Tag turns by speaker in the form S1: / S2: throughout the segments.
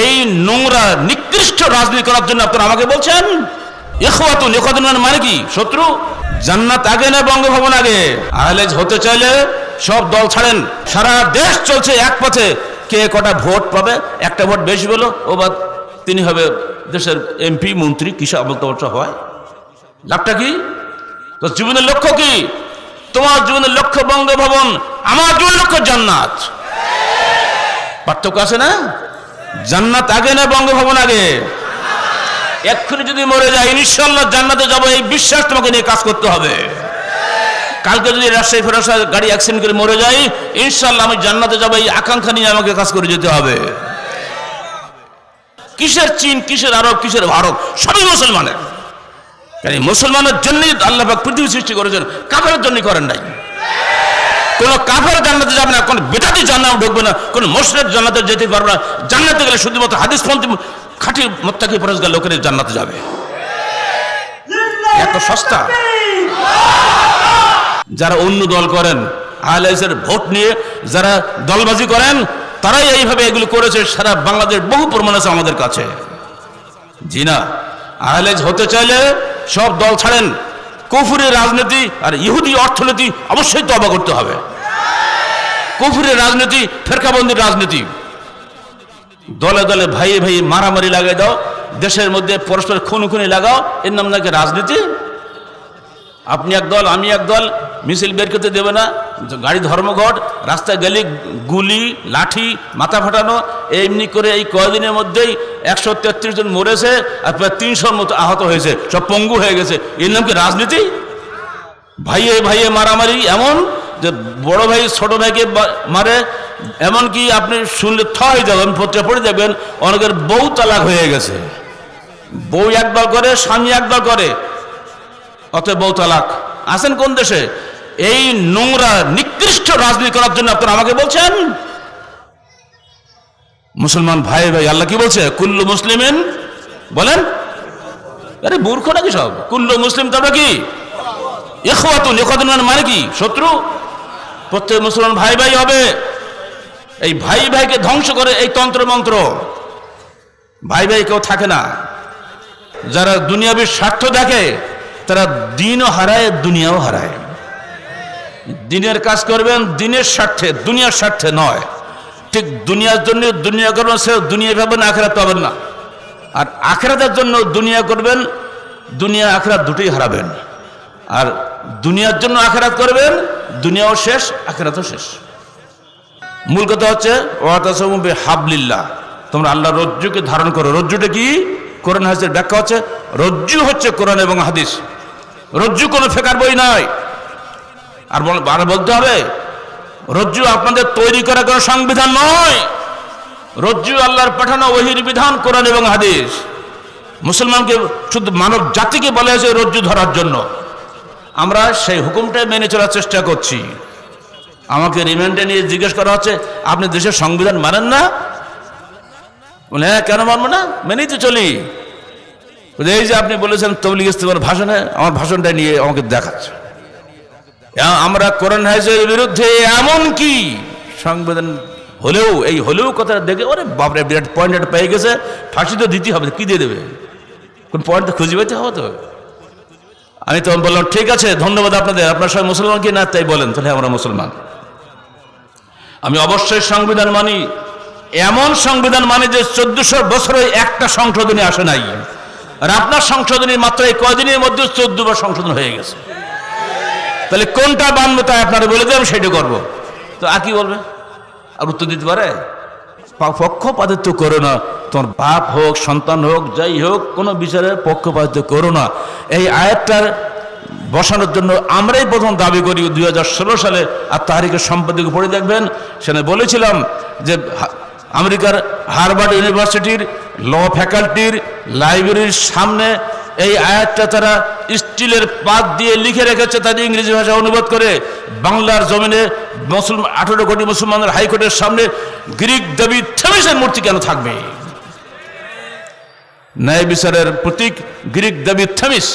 S1: এই নোংরা নিকৃষ্ট রাজনীতি করার জন্য আপনারা আমাকে বলছেন ইখওয়াতুন। ইখওয়াতুন মানে কি? শত্রু। জান্নাত আগে না বঙ্গভবন আগে? আহলে হতে চাইলে সব দল ছাড়েন। সারা দেশ চলছে এক পথে, কে কটা ভোট পাবে, একটা ভোট বেশি পেল ও বা তিনি হবে দেশের এমপি মন্ত্রী, কিসব বলতে হয়। লাভটা কি? তো জীবনের লক্ষ্য কি? তোমার জীবনের লক্ষ্য বঙ্গভবন, আমার জীবনের লক্ষ্য জান্নাত। পার্থক্য আছে না? জান্নাত আগে না বঙ্গভবন আগে? এক্ষুনি যদি মরে যায় ইনশাআল্লাহ জান্নাতে যাবো, এই বিশ্বাস তোমাকে নিয়ে কাজ করতে হবে। কালকে যদি রাজশাহী ফেরাসা গাড়ি অ্যাক্সিডেন্ট করে মরে যাই ইনশাআল্লাহ আমি জান্নাতে যাবো, এই আকাঙ্ক্ষা নিয়ে আমাকে কাজ করে যেতে হবে। কিসের চীন, কিসের আরব, কিসের ভারত, সবই মুসলমানের। মুসলমানের জন্যই আল্লাহ পাক পৃথিবী সৃষ্টি করেছেন, কাফেরের জন্য করেন নাই। কোন কাফের জান্নাতে যাবে না, কোন বেদাতি জান্নাতে ঢুকবে না, কোন মুশরিক জান্নাতে যেতে পারবে না। জান্নাতে গেলে শুধুমাত্র হাদিসপন্থী খাঁটি মুত্তাকি পরহেজগার লোকের জান্নাতে যাবে। এত সস্তা। যারা অন্য দল করেন, আহলে হাদিসের ভোট নিয়ে যারা দলবাজি করেন, তারাই এইভাবে এগুলো করেছে। সারা বাংলাদেশ বহু প্রমাণ আছে আমাদের কাছে। জি না, আহলে হাদিস হতে চাইলে সব দল ছাড়েন। কুফরি রাজনীতি আর ইহুদি অর্থনীতি অবশ্যই তওবা করতে হবে। কুফরি রাজনীতি, ফেরকাবন্দির রাজনীতি, দলে দলে ভাইয়ে ভাইয়ে মারামারি লাগাই দাও, দেশের মধ্যে পরস্পর খুনোখুনি লাগাও, এর নাম নাকি রাজনীতি? আপনি এক দল, আমি এক দল, মিছিল বের করতে দেবে না, গাড়ি ধর্মঘট, রাস্তায় গেলে গুলি, লাঠি, মাথা ফাটানো। এমনি করে এই কয়েকদিনের মধ্যেই 133 জন মরেছে আর প্রায় 300-র মতো আহত হয়েছে, সব পঙ্গু হয়ে গেছে। এর নাম কি রাজনীতি? ভাইয়ে ভাইয়ে মারামারি, এমন যে বড় ভাই ছোট ভাইকে মারে, এমনকি আপনি শুনলে থয় যাবেন, পত্রে পড়ে যাবেন অনেকের বউ তালাক হয়ে গেছে। বউ একদল করে, স্বামী একদল করে, অতএব বউ তালাক। আছেন কোন দেশে? এই নোংরা নিকৃষ্ট রাজনীতি করার জন্য আপনারা আমাকে বলছেন? মুসলমান ভাই ভাই আল্লাহ কি বলছে? কুল্লু মুসলিমিন, বলেন আরে মূর্খ নাকি সব? কুল্লু মুসলিম তারপরে কি? ইখওয়াতুন। ইখওয়াতুন মানে কি? শত্রু। প্রত্যেক মুসলমান ভাই ভাই হবে। এই ভাই ভাইকে ধ্বংস করে এই তন্ত্র মন্ত্র। ভাই ভাই কেউ থাকে না। যারা দুনিয়াবী স্বার্থ দেখে তারা দিনও হারায়, দুনিয়াও হারায়। দিনের কাজ করবেন দিনের স্বার্থে, দুনিয়ার স্বার্থে নয়। ঠিক দুনিয়ার জন্য দুনিয়া করবেন, সে দুনিয়া ভাবেন, আখেরাত পাবেন না। আর আখেরাতের জন্য দুনিয়া করবেন, দুনিয়া আখেরাত দুটোই হারাবেন। আর দুনিয়ার জন্য আখেরাত করবেন, দুনিয়াও শেষ, আখেরাতও শেষ। মূল কথা হচ্ছে ওয়াতাসামু বিহাবলিল্লাহ, তোমরা আল্লাহর রজ্জুকে ধারণ করো। রজ্জুটা কি? কোরআন হাদিসের ব্যাখ্যা হচ্ছে রজ্জু হচ্ছে কোরআন এবং হাদিস। রজ্জু কোনো ফেকার বই নয়। আর বলতে হবে রজ্জু আপনাদের তৈরি করা কোনো সংবিধান নয়। রজ্জু আল্লাহর পাঠানো ওহীর বিধান, কোরআন এবং হাদিস। মুসলমানকে, শুধু মানব জাতিকে বলা হয়েছে রজ্জু ধরার জন্য। আমরা সেই হুকুমটাই মেনে চলার চেষ্টা করছি। আমাকে রিমান্ডে নিয়ে জিজ্ঞেস করা হচ্ছে আপনি দেশের সংবিধান মানেন না? বলে হ্যাঁ, কেন মানবো না? মেনেই তো চলি। এই যে আপনি বলেছেন তবলিগ ইস্তেমার ভাষণে, আমার ভাষণটা নিয়ে আমাকে দেখাচ্ছে আমরা কোরআন হাদিসের বিরুদ্ধে। এমন কি সংবিধান হলেও, এই হলেও কথা দেখে ওরে বাপরে বিরাট পয়েন্ট একটা পেয়ে গেছে, ফাঁসি তো দিতে হবে। কি দিয়ে দেবে? কোন পয়েন্ট তো খুঁজে পেতে হবে তো। আমি তখন বললাম ঠিক আছে, ধন্যবাদ আপনাদের, আপনার সবাই মুসলমান কি না তাই বলেন। তাহলে আমরা মুসলমান। আমি অবশ্যই সংবিধান মানি। এমন সংবিধান মানি যে 1400 বছরে একটা সংশোধনী আসে নাই। আর আপনার সংশোধনী মাত্র এই কয়দিনের মধ্যে 14 বার সংশোধন হয়ে গেছে। তাহলে কোনটা মানবো তাই আপনারা বলে দেন, সেটা করবো। তো আর কি বলবে? আর উত্তর দিতে পারে? পক্ষপাতিত্ব করো না। তোমার বাপ হোক, সন্তান হোক, যাই হোক, কোনো বিচারে পক্ষপাতিত্ব করো না। এই আয়াতটার বসানোর জন্য আমরাই প্রথম দাবি করি 2016 সালে। আর তারিখের সম্পাদক পড়ে দেখবেন, সেখানে বলেছিলাম যে আমেরিকার হার্ভার্ড ইউনিভার্সিটির ল ফ্যাকাল্টির লাইব্রেরির সামনে এই আয়াতটা তারা স্টিলের পাত দিয়ে লিখে রেখেছে, তাদের ইংরেজি ভাষা অনুবাদ করে। বাংলার জমিনে 18 কোটি মুসলমানের হাইকোর্টের সামনে গ্রিক দেবী থেমিসের মূর্তি কেন থাকবে? ন্যায় বিচারের প্রতীক গ্রিক দেবী থেমিস,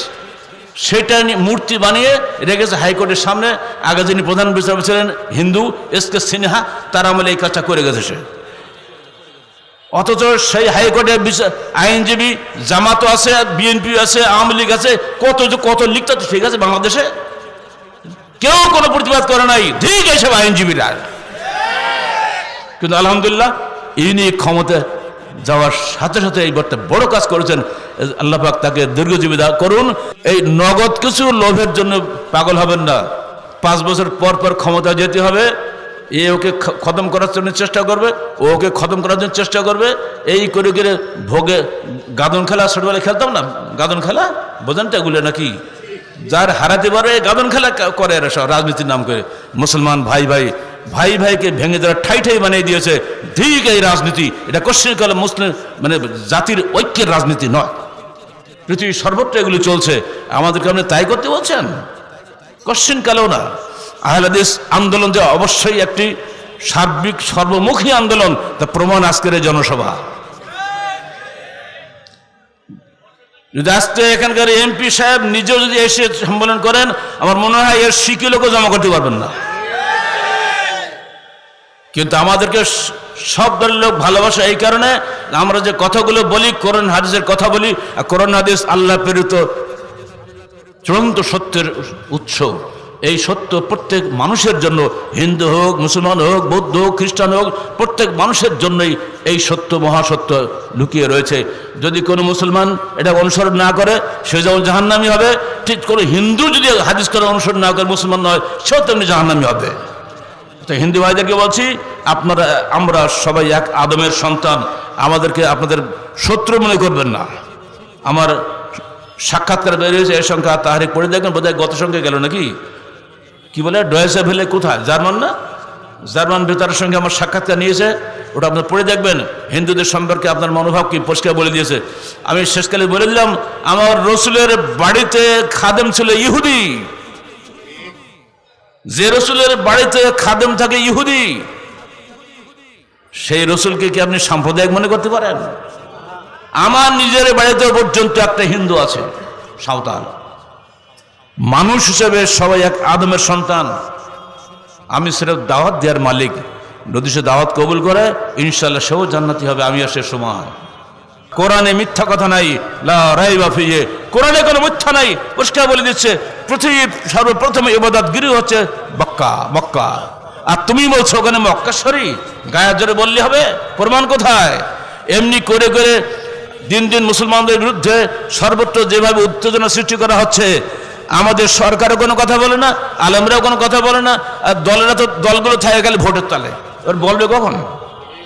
S1: সেটা মূর্তি বানিয়ে রেখেছে হাইকোর্টের সামনে। আগে যিনি প্রধান বিচারপতি ছিলেন হিন্দু SK সিনহা, তার আমলে এই কাজটা করে গেছে সে। অথচ সেই হাইকোর্টে আইনজীবী জামাতও আছে, বিএনপি আছে, আওয়ামী লীগ আছে, কত লিখতে ঠিক আছে বাংলাদেশে, কেউ কোনো প্রতিবাদ করে নাই, ঠিক এইসব আইনজীবীরা। কিন্তু আলহামদুলিল্লাহ ইনি ক্ষমতা যাওয়ার সাথে সাথে এই বড় কাজ করেছেন। আল্লাহ পাক তাকে দীর্ঘজীবী করুন। এই নগদ কিছু লোভের জন্য পাগল হবেন না। 5 বছর পর পর ক্ষমতা যেতে হবে, এ ওকে খতম করার জন্য চেষ্টা করবে, ওকে খতম করার জন্য চেষ্টা করবে, এই করে করে ভোগে। গাদন খেলা ছোটবেলায় খেলতাম না, গাদন খেলা বোঝেন তো এগুলো নাকি? যার হারাতে পারে গাদন খেলা করে এরা সব রাজনীতির নাম করে। মুসলমান ভাই ভাইকে ভেঙে দেওয়া ঠাই বানিয়ে দিয়েছে। ঠিক এই রাজনীতি, এটা কোশ্চিনকালে মুসলিম মানে জাতির ঐক্যের রাজনীতি নয়। পৃথিবীর সর্বত্র এগুলি চলছে, আমাদেরকে আপনি তাই করতে বলছেন? কোশ্চিনকালেও না। আহলে হাদিস আন্দোলন যে অবশ্যই একটি সার্বিক সর্বমুখী আন্দোলন, তা প্রমাণ আজকের এই জনসভা। যদি আজকে এখানকার এমপি সাহেব নিজেও যদি এসে সম্মেলন করেন, আমার মনে হয় এর শিকিলকে জমা করতে পারবেন না। কিন্তু আমাদেরকে সব দলের লোক ভালোবাসা এই কারণে, আমরা যে কথাগুলো বলি কোরআন হাদিসের কথা বলি, আর কোরআন হাদিস আল্লাহ প্রেরিত চূড়ান্ত সত্যের উৎস। এই সত্য প্রত্যেক মানুষের জন্য, হিন্দু হোক, মুসলমান হোক, বৌদ্ধ হোক, খ্রিস্টান হোক, প্রত্যেক মানুষের জন্যই এই সত্য মহাসত্য লুকিয়ে রয়েছে। যদি কোনো মুসলমান এটা অনুসরণ না করে সে যেমন জাহান্নামী হবে, ঠিক কোনো হিন্দু যদি হাদিস করে অনুসরণ না করে মুসলমান নয়, সেও তেমনি জাহান্নামী হবে। তো হিন্দু ভাইদেরকে বলছি, আমরা সবাই এক আদমের সন্তান, আমাদেরকে আপনাদের শত্রু মনে করবেন না। আমার সাক্ষাৎকার বেরিয়েছে, এর সংখ্যা তাহারিক পড়ে দেখবেন, বোধহয় গত সংখ্যা গেল নাকি, কি বলে ডয়েসে ভেলে কোথায়, জার্মান না, জার্মান বেতারের সঙ্গে আমার সাক্ষাৎকার নিয়েছে, ওটা আপনার পড়ে দেখবেন। হিন্দুদের সম্পর্কে আপনার মনোভাব কি পরিষ্কার বলে দিয়েছে। আমি শেষকালে বলে দিলাম, আমার রসুলের বাড়িতে খাদেম ছিল ইহুদি। যে রসুলের বাড়িতে খাদেম থাকে ইহুদি, সেই রসুলকে কি আপনি সাম্প্রদায়িক মনে করতে পারেন? আমার নিজের বাড়িতে পর্যন্ত একটা হিন্দু আছে, সাঁওতাল। মানুষ হিসেবে সবাই এক আদমের সন্তান। আমি সেরকম দাওয়াত দেওয়ার মালিক, যদি সে দাওয়াত কবুল করে ইনশাল্লাহ সেও জান্নাতি হবে, আমি আর সে সমান। কোরআনে মিথ্যা কথা নাই, লা রাইবা ফিহি, কোরআনে কোনো মিথ্যা নাই, পরিষ্কার বলে দিচ্ছে পৃথিবীর সর্বপ্রথম ইবাদত গৃহ হচ্ছে মক্কা। আর তুমি বলছো ওখানে মক্কা শরীফ, গায়ে জোরে বললে হবে? প্রমাণ কোথায়? এমনি করে করে দিন দিন মুসলমানদের বিরুদ্ধে সর্বত্র যেভাবে উত্তেজনা সৃষ্টি করা হচ্ছে, আমাদের সরকারও কোনো কথা বলে না, আলেমরাও কোনো কথা বলে না, আর দলেরা তো দলগুলো থাকে খালি ভোটের তালে, এবার বলবে কখন?